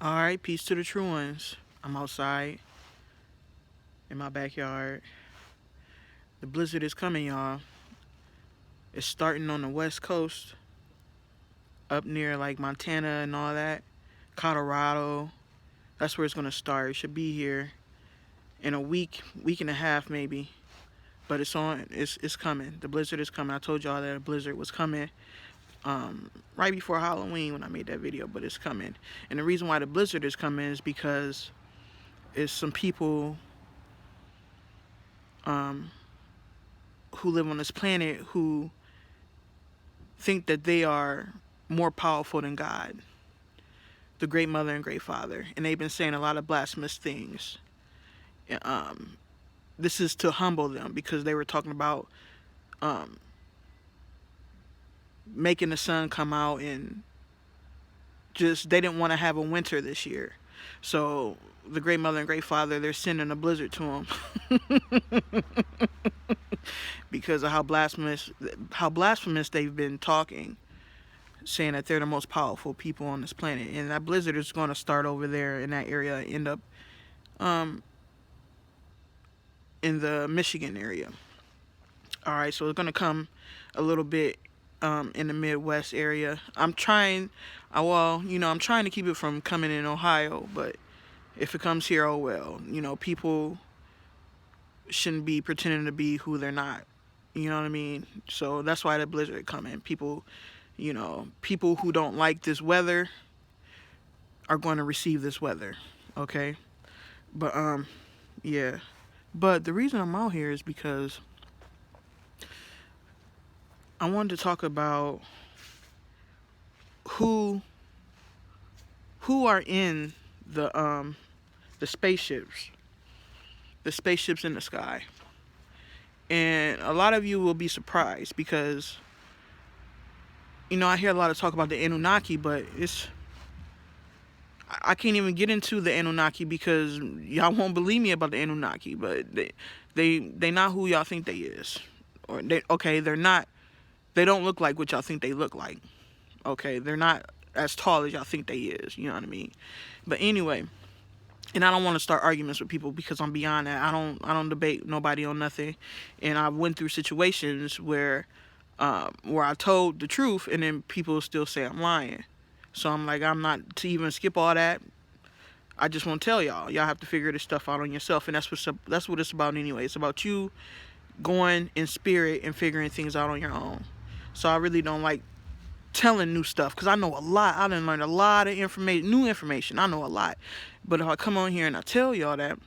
Alright, peace to the true ones. I'm outside in my backyard. The blizzard is coming, y'all. It's starting on the west coast, up near like Montana and all that. Colorado. That's where it's gonna start. It should be here in a week and a half maybe. But it's coming. The blizzard is coming. I told y'all that a blizzard was coming right before Halloween when I made that video, but it's coming. And the reason why the blizzard is coming is because it's some people who live on this planet who think that they are more powerful than God, the Great Mother and Great Father, and they've been saying a lot of blasphemous things. This is to humble them because they were talking about making the sun come out, and just they didn't want to have a winter this year. So the Great Mother and Great Father, they're sending a blizzard to them because of how blasphemous they've been talking, saying that they're the most powerful people on this planet. And that blizzard is going to start over there in that area, end up in the Michigan area. All right, so it's going to come a little bit in the Midwest area. I'm trying to keep it from coming in Ohio, but if it comes here, oh well. People shouldn't be pretending to be who they're not. You know what I mean? So that's why the blizzard coming. People who don't like this weather are going to receive this weather. Okay? But yeah. But the reason I'm out here is because I wanted to talk about who are in the spaceships. The spaceships in the sky. And a lot of you will be surprised because I hear a lot of talk about the Anunnaki, but I can't even get into the Anunnaki because y'all won't believe me about the Anunnaki, but they not who y'all think they is. Or they're not. They don't look like what y'all think they look like. Okay, they're not as tall as y'all think they is. You know what I mean? But anyway, and I don't want to start arguments with people because I'm beyond that. I don't debate nobody on nothing, and I went through situations where I told the truth, and then people still say I'm lying. So I'm like, I'm not to even skip all that. I just want to tell y'all have to figure this stuff out on yourself, and that's what it's about anyway. It's about you going in spirit and figuring things out on your own. So I really don't like telling new stuff because I know a lot. I done learned a lot of new information. I know a lot. But if I come on here and I tell y'all that,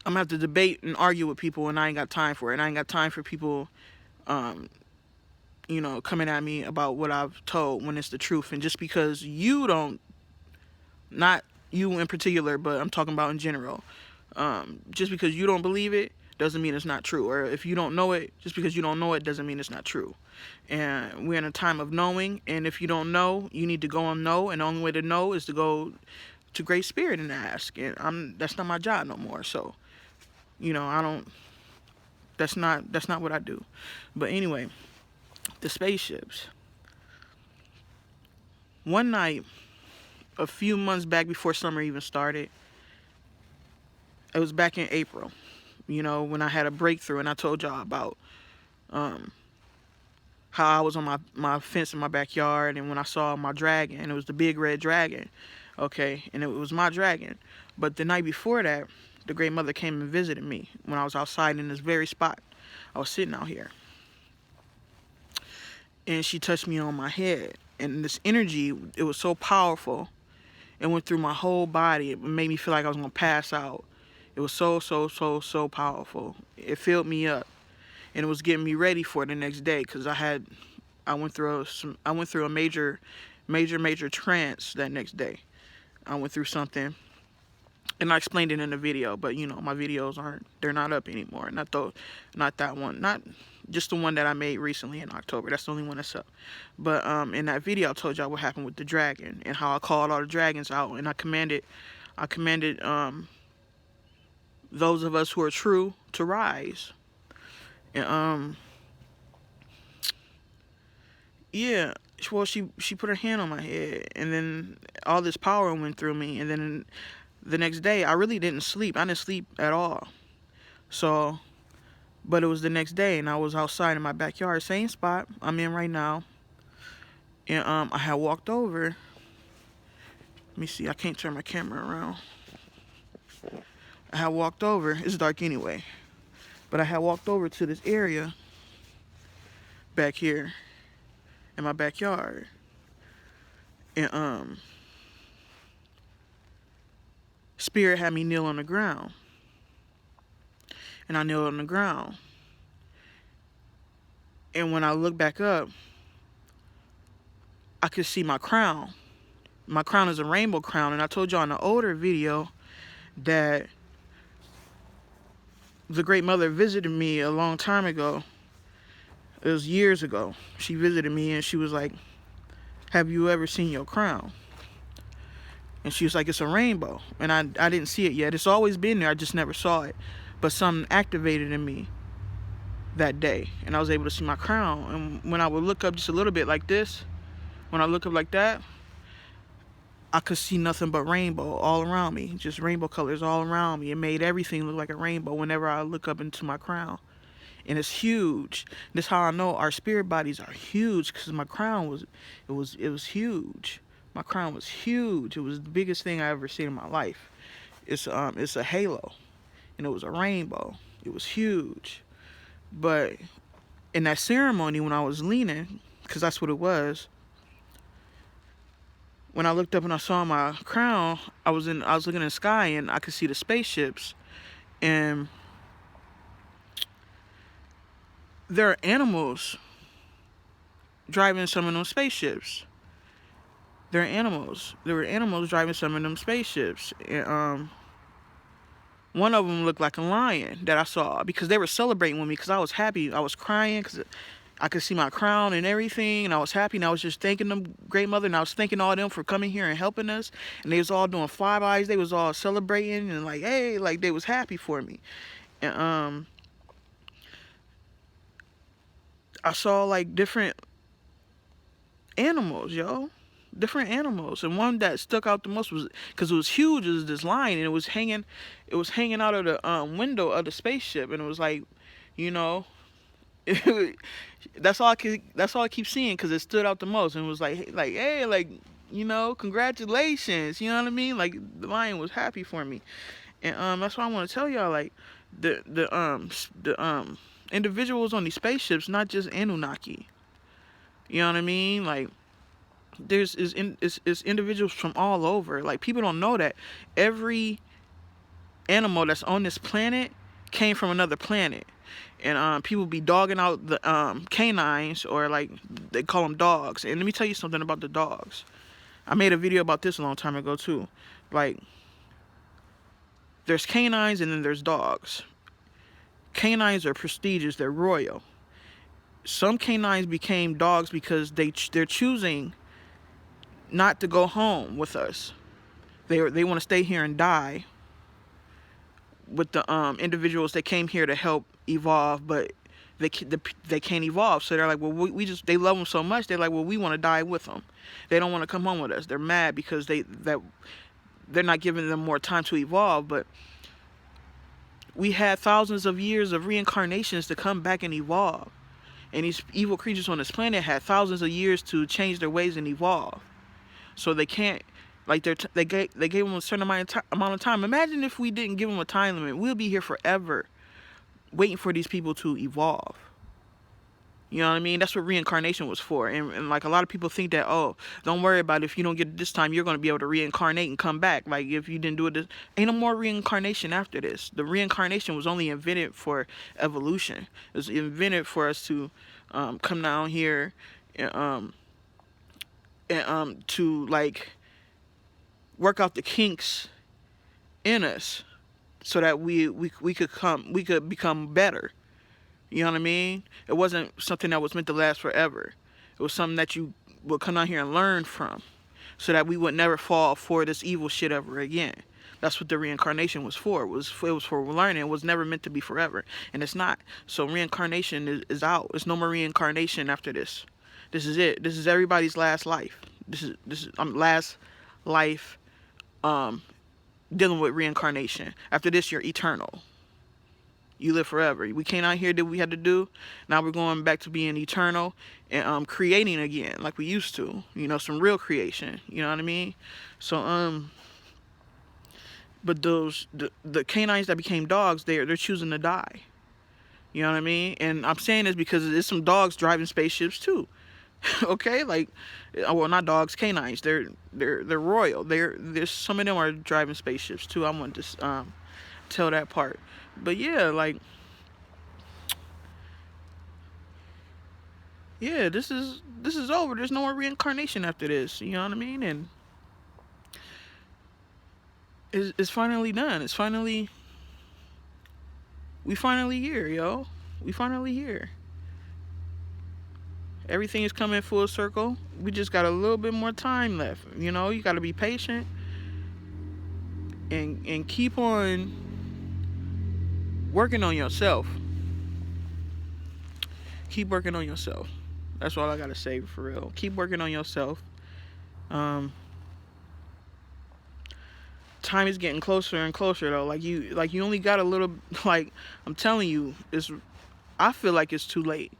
I'm going to have to debate and argue with people, and I ain't got time for it. And I ain't got time for people, coming at me about what I've told when it's the truth. And just because you don't, not you in particular, but I'm talking about in general, just because you don't believe it doesn't mean it's not true. Or if you don't know it, just because you don't know it doesn't mean it's not true. And we're in a time of knowing, and if you don't know, you need to go and know, and the only way to know is to go to Great Spirit and ask. And that's not my job no more. So, that's not what I do. But anyway, the spaceships. One night, a few months back before summer even started, it was back in April, when I had a breakthrough, and I told y'all about how I was on my fence in my backyard, and when I saw my dragon, and it was the big red dragon, okay, and it was my dragon. But the night before that, the Great Mother came and visited me when I was outside in this very spot. I was sitting out here, and she touched me on my head, and this energy, it was so powerful. It went through my whole body. It made me feel like I was gonna pass out. It was so powerful. It filled me up, and it was getting me ready for the next day because I went through a major trance that next day. I went through something, and I explained it in the video, but my videos they're not up anymore. Not that one, not just the one that I made recently in October. That's the only one that's up. But in that video, I told y'all what happened with the dragon and how I called all the dragons out, and I commanded those of us who are true to rise. And yeah, well, she put her hand on my head, and then all this power went through me, and then the next day I really didn't sleep. I didn't sleep at all. So, but it was the next day, and I was outside in my backyard, same spot I'm in right now, and I had walked over. Let me see. I can't turn my camera around. I had walked over. It's dark anyway, but I had walked over to this area back here in my backyard, and Spirit had me kneel on the ground, and I kneeled on the ground. And when I looked back up, I could see my crown. My crown is a rainbow crown, and I told y'all in the older video that the Great Mother visited me a long time ago. It was years ago. She visited me, and she was like, have you ever seen your crown? And she was like, it's a rainbow. And I didn't see it yet. It's always been there. I just never saw it. But something activated in me that day, and I was able to see my crown. And when I would look up just a little bit like this, when I look up like that, I could see nothing but rainbow all around me. Just rainbow colors all around me. It made everything look like a rainbow whenever I look up into my crown. And it's huge. This is how I know our spirit bodies are huge, because my crown was huge. My crown was huge. It was the biggest thing I ever seen in my life. It's a halo, and it was a rainbow. It was huge. But in that ceremony, when I was leaning, because that's what it was, when I looked up and I saw my crown, I was looking in the sky, and I could see the spaceships, and there are animals driving some of them spaceships. There were animals driving some of them spaceships, and one of them looked like a lion that I saw, because they were celebrating with me, because I was happy. I was crying because I could see my crown and everything, and I was happy, and I was just thanking them, Great Mother, and I was thanking all them for coming here and helping us, and they was all doing flybys. They was all celebrating and like, hey, like they was happy for me. And I saw like different animals, different animals, and one that stuck out the most was, because it was huge, it was this lion, and it was hanging out of the window of the spaceship, and it was like, that's all I keep seeing, because it stood out the most, and it was like, hey, like, congratulations, you know what I mean? Like, the lion was happy for me. And that's why I want to tell y'all, like, the individuals on these spaceships, not just Anunnaki, you know what I mean? Like, there's individuals from all over. Like, people don't know that every animal that's on this planet came from another planet. And people be dogging out the canines, or like they call them dogs. And let me tell you something about the dogs. I made a video about this a long time ago too. Like, there's canines and then there's dogs. Canines are prestigious, they're royal. Some canines became dogs because they're choosing not to go home with us. They want to stay here and die with the individuals that came here to help evolve, but they can't evolve. So they're like, well, they love them so much. They're like, well, we want to die with them. They don't want to come home with us. They're mad because they're not giving them more time to evolve. But we had thousands of years of reincarnations to come back and evolve, and these evil creatures on this planet had thousands of years to change their ways and evolve. So they can't, like, they gave them a certain amount of time. Imagine if we didn't give them a time limit. We'll be here forever waiting for these people to evolve. You know what I mean? That's what reincarnation was for. And like, a lot of people think that, oh, don't worry about it. If you don't get it this time, you're going to be able to reincarnate and come back. Like, if you didn't do it, ain't no more reincarnation after this. The reincarnation was only invented for evolution. It was invented for us to come down here and to, like, work out the kinks in us, so that we could become better. You know what I mean? It wasn't something that was meant to last forever. It was something that you would come out here and learn from, so that we would never fall for this evil shit ever again. That's what the reincarnation was for. It was for learning. It was never meant to be forever, and it's not. So reincarnation is out. There's no more reincarnation after this. This is it. This is everybody's last life. This is last life dealing with reincarnation. After this, you're eternal. You live forever. We came out here, did what we had to do. Now we're going back to being eternal and creating again like we used to. Some real creation. You know what I mean? So but the canines that became dogs, they're choosing to die. You know what I mean? And I'm saying this because there's some dogs driving spaceships too. Okay, like, well, not dogs, canines. They're royal. There's some of them are driving spaceships too. I want to tell that part. But yeah, like, yeah, this is over. There's no more reincarnation after this. You know what I mean? And it's finally done. We finally here, yo. We finally here. Everything is coming full circle. We just got a little bit more time left. You got to be patient and keep on working on yourself. Keep working on yourself. That's all I got to say, for real. Keep working on yourself. Time is getting closer and closer, though. Like you only got a little. Like, I'm telling you, I feel like it's too late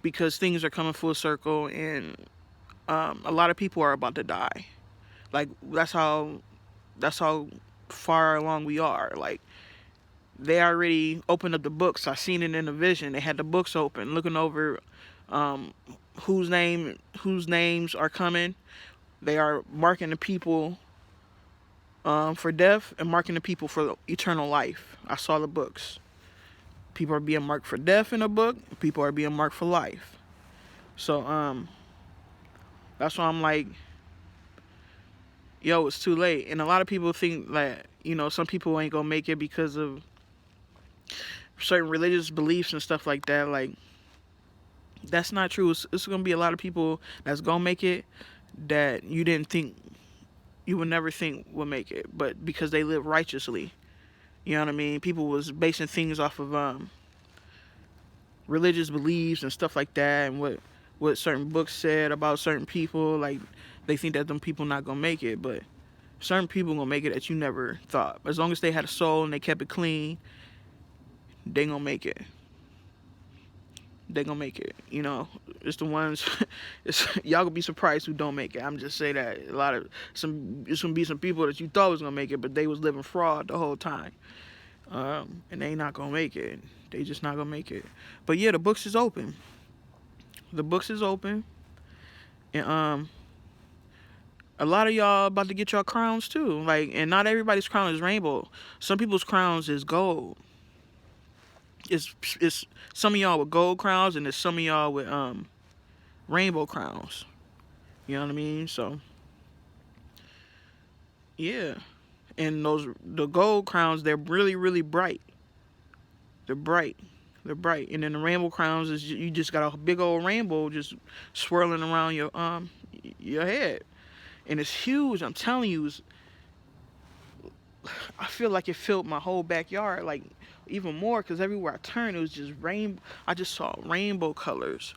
because things are coming full circle, and a lot of people are about to die. Like, that's how far along we are. Like, they already opened up the books. I seen it in the vision. They had the books open, looking over whose names are coming. They are marking the people for death and marking the people for eternal life. I saw the books. People are being marked for death in the book. People are being marked for life. So that's why I'm like, yo, it's too late. And a lot of people think that, some people ain't gonna make it because of certain religious beliefs and stuff like that. Like, that's not true. It's gonna be a lot of people that's gonna make it that you would never think would make it, but because they live righteously. You know what I mean? People was basing things off of religious beliefs and stuff like that, and what certain books said about certain people. Like, they think that them people not gonna make it, but certain people gonna make it that you never thought. As long as they had a soul and they kept it clean, they gonna make it. They gonna make it. It's the ones. Y'all gonna be surprised who don't make it. I'm just say that it's gonna be some people that you thought was gonna make it, but they was living fraud the whole time, and they not gonna make it. They just not gonna make it. But yeah, the books is open. The books is open, and a lot of y'all about to get your crowns too. Like, and not everybody's crown is rainbow. Some people's crowns is gold. It's some of y'all with gold crowns, and there's some of y'all with rainbow crowns. You know what I mean? So yeah, and the gold crowns, they're really, really bright. They're bright. And then the rainbow crowns is you just got a big old rainbow just swirling around your head, and it's huge. I'm telling you, I feel like it filled my whole backyard, like, even more, because everywhere I turned, it was just I just saw rainbow colors,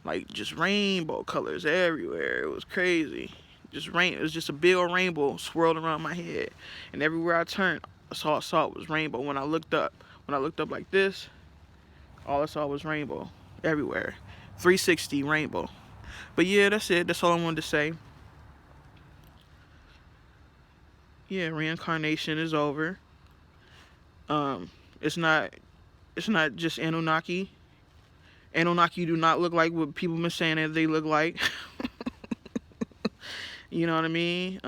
like, just rainbow colors everywhere. It was crazy. It was just a big old rainbow swirled around my head, and everywhere I turned, all I saw was rainbow. When I looked up like this, all I saw was rainbow everywhere. 360 rainbow. But yeah, that's it. That's all I wanted to say. Yeah, reincarnation is over. It's not just Anunnaki. Anunnaki do not look like what people been saying that they look like. You know what I mean?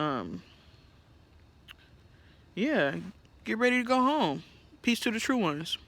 Yeah, get ready to go home. Peace to the true ones.